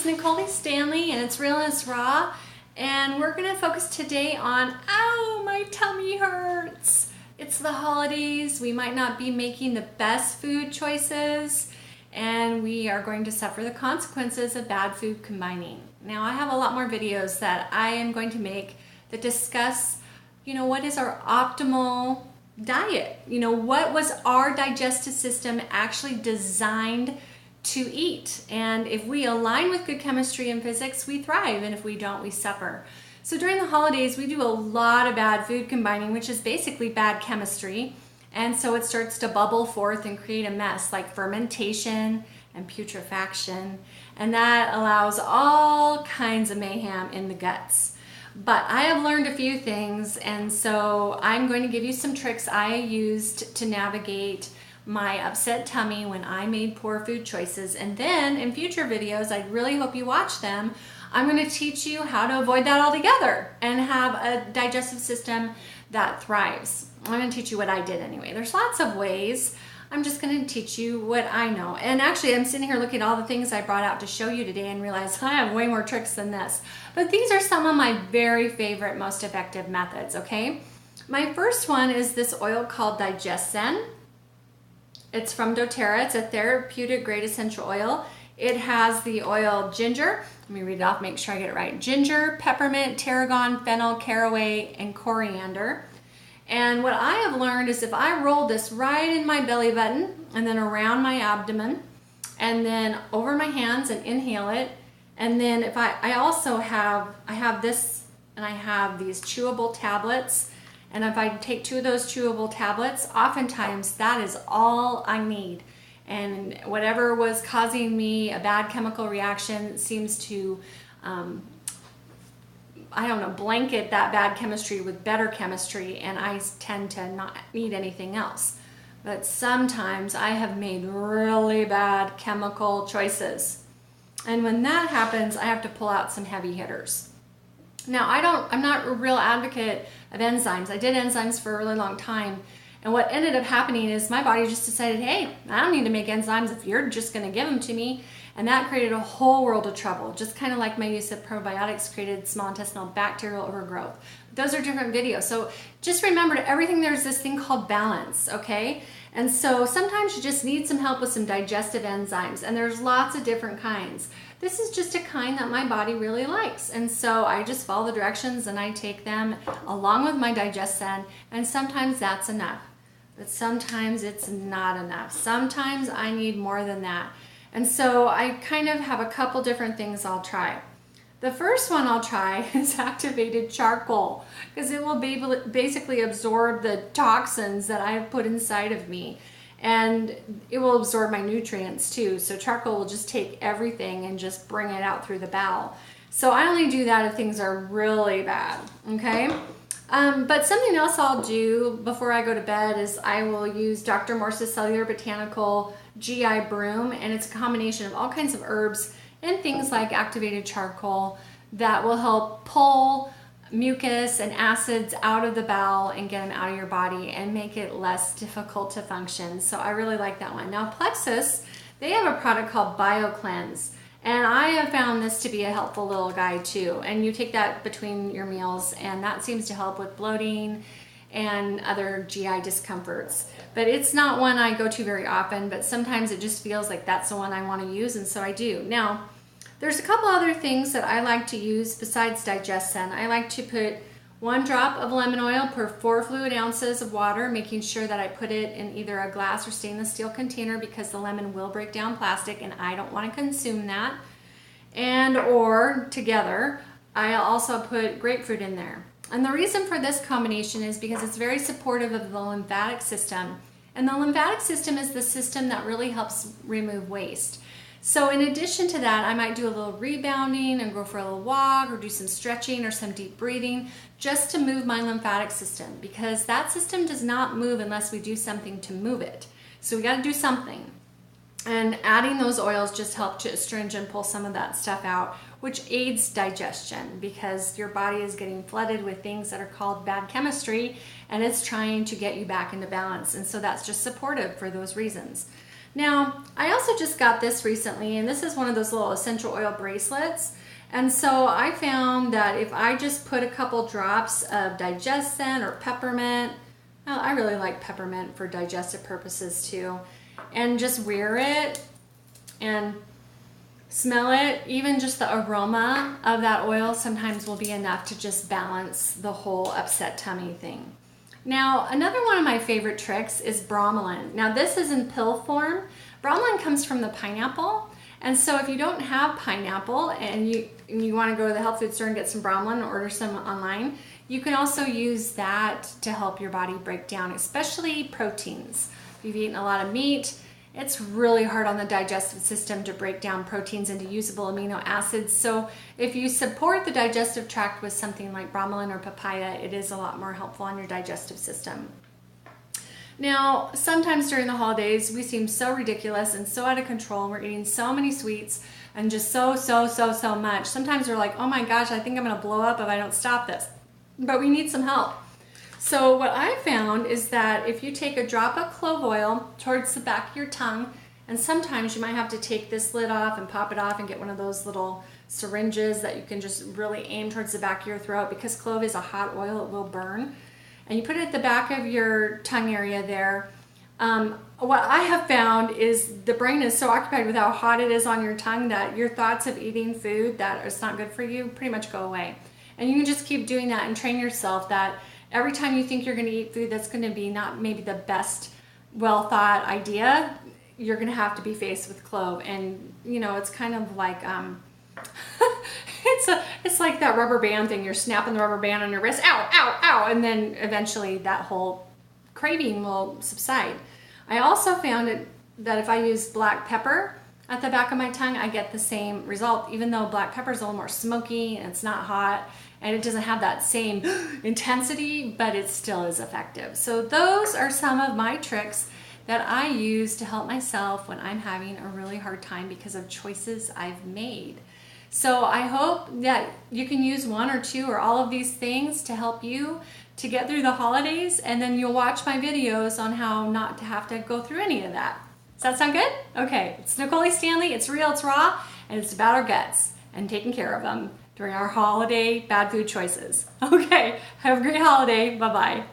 is Nicole Stanley and it's Realness Raw, and we're going to focus today on, ow, my tummy hurts. It's the holidays, we might not be making the best food choices, and we are going to suffer the consequences of bad food combining. Now I have a lot more videos that I am going to make that discuss, what is our optimal diet? What was our digestive system actually designed to eat? And if we align with good chemistry and physics, we thrive, and if we don't, we suffer. So during the holidays, we do a lot of bad food combining, which is basically bad chemistry. And so it starts to bubble forth and create a mess like fermentation and putrefaction. And that allows all kinds of mayhem in the guts. But I have learned a few things, and so I'm going to give you some tricks I used to navigate my upset tummy when I made poor food choices. And then in future videos, I really hope you watch them, I'm going to teach you how to avoid that altogether and have a digestive system that thrives. I'm going to teach you what I did anyway. There's lots of ways. I'm just going to teach you what I know. And actually, I'm sitting here looking at all the things I brought out to show you today and realize I have way more tricks than this. But these are some of my very favorite, most effective methods, okay? My first one is this oil called DigestZen. It's from doTERRA. It's a therapeutic grade essential oil. It has the oil ginger. Let me read it off, make sure I get it right. Ginger, peppermint, tarragon, fennel, caraway, and coriander. And what I have learned is if I roll this right in my belly button and then around my abdomen and then over my hands and inhale it, and then if I also have this, and I have these chewable tablets, and if I take 2 of those chewable tablets, oftentimes that is all I need. And whatever was causing me a bad chemical reaction seems to, blanket that bad chemistry with better chemistry, and I tend to not need anything else. But sometimes I have made really bad chemical choices. And when that happens, I have to pull out some heavy hitters. Now, I'm not a real advocate of enzymes. I did enzymes for a really long time. And what ended up happening is my body just decided, hey, I don't need to make enzymes if you're just going to give them to me. And that created a whole world of trouble, just kind of like my use of probiotics created small intestinal bacterial overgrowth. Those are different videos. So just remember, to everything there's this thing called balance, okay? And so sometimes you just need some help with some digestive enzymes, and there's lots of different kinds. This is just a kind that my body really likes. And so I just follow the directions and I take them along with my DigestZen, and sometimes that's enough. But sometimes it's not enough. Sometimes I need more than that. And so I kind of have a couple different things I'll try. The first one I'll try is activated charcoal, because it will basically absorb the toxins that I have put inside of me. And it will absorb my nutrients too. So charcoal will just take everything and just bring it out through the bowel. So I only do that if things are really bad, okay? But something else I'll do before I go to bed is I will use Dr. Morse's Cellular Botanical GI Broom, and it's a combination of all kinds of herbs and things like activated charcoal that will help pull mucus and acids out of the bowel and get them out of your body and make it less difficult to function. So I really like that one. Now Plexus, they have a product called BioCleanse. And I have found this to be a helpful little guy too. And you take that between your meals, and that seems to help with bloating and other GI discomforts. But it's not one I go to very often, but sometimes it just feels like that's the one I want to use, and so I do. Now, there's a couple other things that I like to use besides DigestZen. I like to put 1 drop of lemon oil per 4 fluid ounces of water, making sure that I put it in either a glass or stainless steel container, because the lemon will break down plastic and I don't want to consume that. And or together, I also put grapefruit in there. And the reason for this combination is because it's very supportive of the lymphatic system. And the lymphatic system is the system that really helps remove waste. So in addition to that, I might do a little rebounding and go for a little walk or do some stretching or some deep breathing just to move my lymphatic system, because that system does not move unless we do something to move it. So we got to do something. And adding those oils just help to astringent, pull some of that stuff out, which aids digestion, because your body is getting flooded with things that are called bad chemistry, and it's trying to get you back into balance. And so that's just supportive for those reasons. Now, I also just got this recently, and this is one of those little essential oil bracelets. And so I found that if I just put a couple drops of digescent or peppermint, well, I really like peppermint for digestive purposes too, and just wear it and smell it, even just the aroma of that oil sometimes will be enough to just balance the whole upset tummy thing. Now, another one of my favorite tricks is bromelain. Now, this is in pill form. Bromelain comes from the pineapple, and so if you don't have pineapple and you want to go to the health food store and get some bromelain or order some online, you can also use that to help your body break down, especially proteins. If you've eaten a lot of meat, it's really hard on the digestive system to break down proteins into usable amino acids. So if you support the digestive tract with something like bromelain or papaya, it is a lot more helpful on your digestive system. Now, sometimes during the holidays, we seem so ridiculous and so out of control. We're eating so many sweets and just so much. Sometimes we're like, oh my gosh, I think I'm gonna blow up if I don't stop this. But we need some help. So what I found is that if you take a drop of clove oil towards the back of your tongue, and sometimes you might have to take this lid off and pop it off and get one of those little syringes that you can just really aim towards the back of your throat, because clove is a hot oil, it will burn. And you put it at the back of your tongue area there. What I have found is the brain is so occupied with how hot it is on your tongue that your thoughts of eating food that is not good for you pretty much go away. And you can just keep doing that and train yourself that every time you think you're going to eat food that's going to be not maybe the best well thought idea, you're going to have to be faced with clove. And you know, it's kind of like it's like that rubber band thing. You're snapping the rubber band on your wrist, ow, ow, ow, and then eventually that whole craving will subside. I also found it that if I use black pepper at the back of my tongue, I get the same result, even though black pepper is a little more smoky and it's not hot and it doesn't have that same intensity, but it still is effective. So those are some of my tricks that I use to help myself when I'm having a really hard time because of choices I've made. So I hope that you can use one or two or all of these things to help you to get through the holidays, and then you'll watch my videos on how not to have to go through any of that. Does that sound good? Okay, it's Nicole Stanley, it's real, it's raw, and it's about our guts and taking care of them during our holiday bad food choices. Okay, have a great holiday, bye-bye.